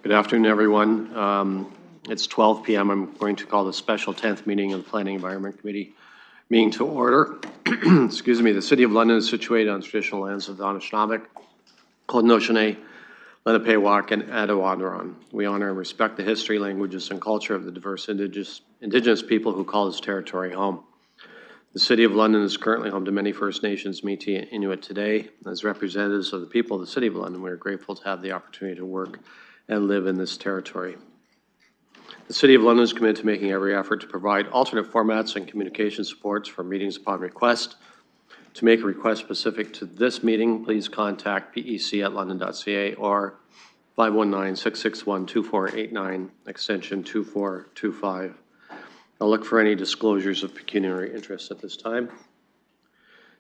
Good afternoon, everyone. It's 12 p.m. I'm going to call the special 10th meeting of the Planning Environment Committee meeting to order. Excuse me. The City of London is situated on traditional lands of the Anishinaabe, Haudenosaunee, Lenape-Wauk, and Attawadron. We honor and respect the history, languages, and culture of the diverse indigenous people who call this territory home. The City of London is currently home to many First Nations, Métis, and Inuit today. As representatives of the people of the City of London, we are grateful to have the opportunity to work and live in this territory. The City of London is committed to making every effort to provide alternate formats and communication supports for meetings upon request. To make a request specific to this meeting, please contact pec@london.ca or 519-661-2489, extension 2425. I'll look for any disclosures of pecuniary interest at this time.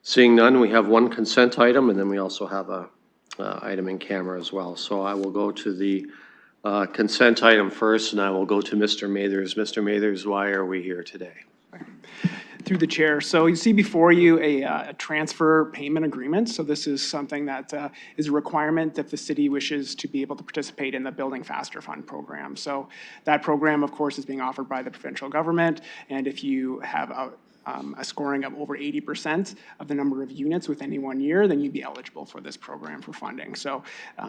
Seeing none, we have one consent item, and then we also have a item in camera as well. So I will go to the consent item first, and I will go to Mr. Mathers. Mr. Mathers, why are we here today? Through the chair. So you see before you a transfer payment agreement. So this is something that is a requirement if the city wishes to be able to participate in the Building Faster Fund program. So that program, of course, is being offered by the provincial government. And if you have a scoring of over 80% of the number of units within any 1 year, then you'd be eligible for this program for funding. So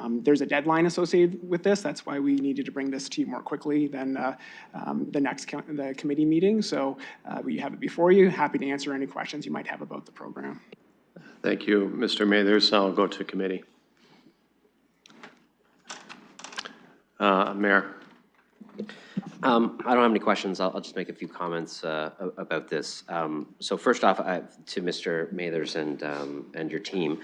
there's a deadline associated with this. That's why we needed to bring this to you more quickly than the committee meeting. So we have it before you. Happy to answer any questions you might have about the program. Thank you, Mr. Mathers. I'll go to committee. Mayor. I don't have any questions. I'll just make a few comments about this. So first off, to Mr. Mathers and your team,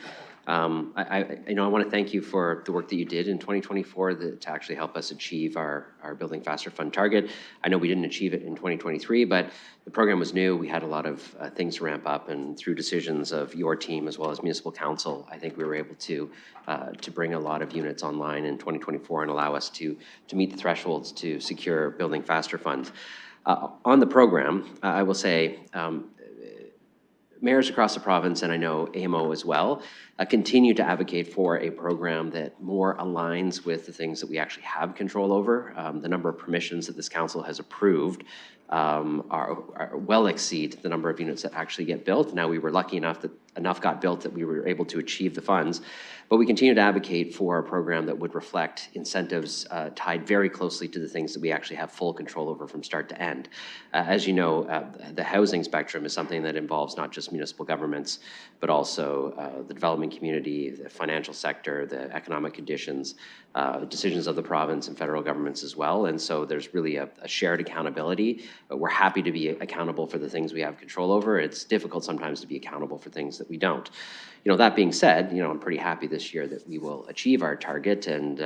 I want to thank you for the work that you did in 2024 to actually help us achieve our Building Faster Fund target. I know we didn't achieve it in 2023, but the program was new. We had a lot of things to ramp up, and through decisions of your team as well as Municipal Council, I think we were able to bring a lot of units online in 2024 and allow us to meet the thresholds to secure Building Faster funds. On the program, I will say, mayors across the province, and I know AMO as well, continue to advocate for a program that more aligns with the things that we actually have control over. The number of permissions that this council has approved are well exceed the number of units that actually get built. Now, we were lucky enough that enough got built that we were able to achieve the funds, but we continue to advocate for a program that would reflect incentives tied very closely to the things that we actually have full control over from start to end. As you know, the housing spectrum is something that involves not just municipal governments, but also the development community, the financial sector, the economic conditions, the decisions of the province and federal governments as well. And so there's really a shared accountability. We're happy to be accountable for the things we have control over. It's difficult sometimes to be accountable for things that we don't. That being said, I'm pretty happy this year that we will achieve our target and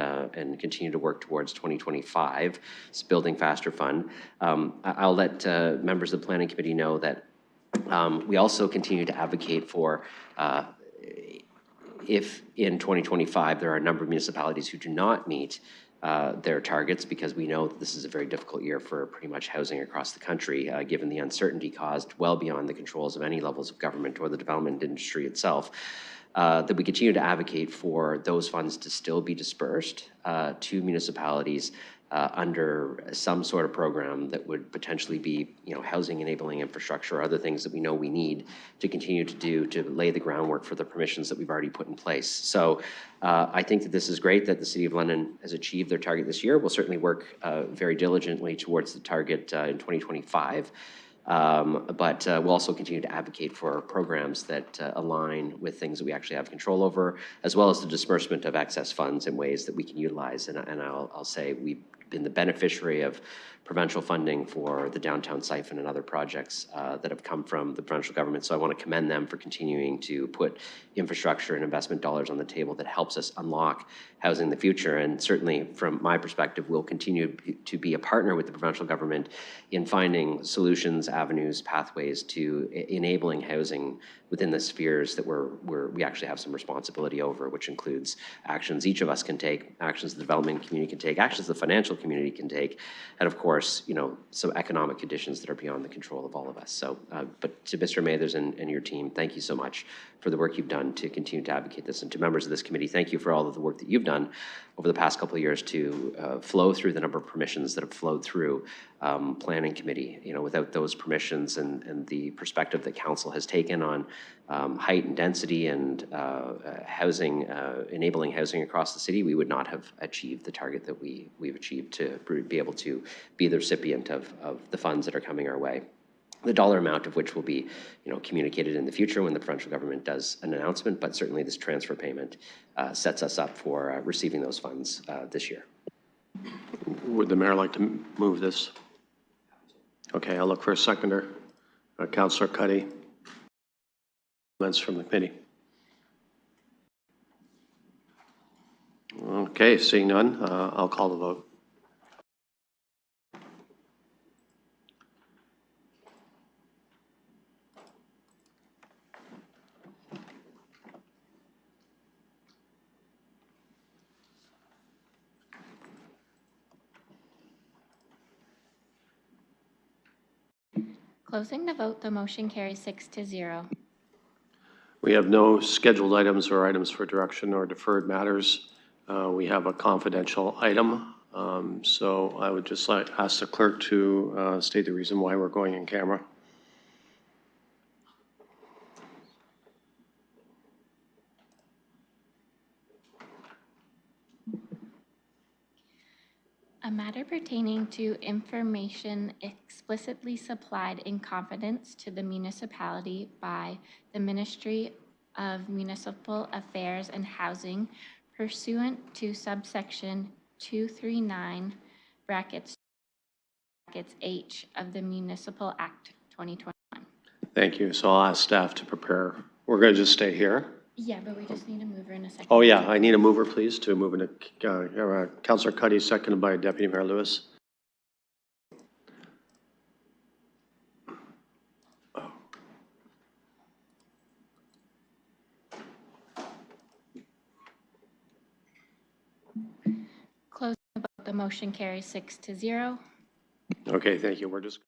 continue to work towards 2025, this Building Faster Fund. I'll let members of the Planning Committee know that we also continue to advocate for if in 2025 there are a number of municipalities who do not meet their targets, because we know that this is a very difficult year for pretty much housing across the country, given the uncertainty caused well beyond the controls of any levels of government or the development industry itself, that we continue to advocate for those funds to still be dispersed to municipalities under some sort of program that would potentially be, housing enabling infrastructure or other things that we know we need to continue to do to lay the groundwork for the permissions that we've already put in place. So I think that this is great that the City of London has achieved their target this year. We'll certainly work very diligently towards the target in 2025. But we'll also continue to advocate for programs that align with things that we actually have control over, as well as the disbursement of excess funds in ways that we can utilize. And I'll say we've been the beneficiary of provincial funding for the downtown siphon and other projects that have come from the provincial government. So I want to commend them for continuing to put infrastructure and investment dollars on the table that helps us unlock housing in the future. And certainly from my perspective, we'll continue to be a partner with the provincial government in finding solutions, avenues, pathways to enabling housing within the spheres that we actually have some responsibility over, which includes actions each of us can take, actions the development community can take, actions the financial community can take, and of course, some economic conditions that are beyond the control of all of us. So, but to Mr. Mathers and your team, thank you so much for the work you've done to continue to advocate this. And to members of this committee, thank you for all of the work that you've done over the past couple of years to flow through the number of permissions that have flowed through Planning Committee. You know, without those permissions and the perspective that council has taken on height and density and housing, enabling housing across the city, we would not have achieved the target that we've achieved to be able to be the recipient of the funds that are coming our way. The dollar amount of which will be, you know, communicated in the future when the provincial government does an announcement, but certainly this transfer payment sets us up for receiving those funds this year. Would the mayor like to move this? Okay, I'll look for a seconder. Councillor Cuddy. Comments from the committee. Okay, seeing none, I'll call the vote. Closing the vote, the motion carries 6-0. We have no scheduled items or items for direction or deferred matters. We have a confidential item. So I would just like ask the clerk to state the reason why we're going in camera. A matter pertaining to information explicitly supplied in confidence to the municipality by the Ministry of Municipal Affairs and Housing pursuant to subsection 239 brackets H of the Municipal Act 2021. Thank you. So I'll ask staff to prepare. We're going to just stay here. Yeah, but we just need a mover in a second. Oh, yeah, I need a mover, please, to move into Councillor Cuddy, seconded by Deputy Mayor Lewis. Closing the vote, the motion carries 6-0. Okay, thank you. We're just.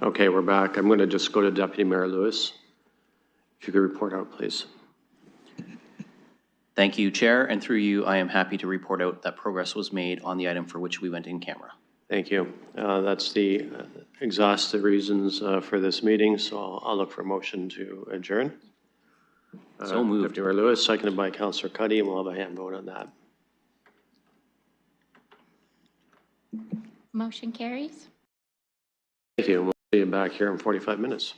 Okay, we're back. I'm going to just go to Deputy Mayor Lewis. If you could report out, please. Thank you, Chair, and through you, I am happy to report out that progress was made on the item for which we went in camera. Thank you. That's the exhaustive reasons for this meeting, so I'll look for a motion to adjourn. So moved. Deputy Mayor Lewis, seconded by Councillor Cuddy, and we'll have a hand vote on that. Motion carries. Thank you. We'll see you back here in 45 minutes.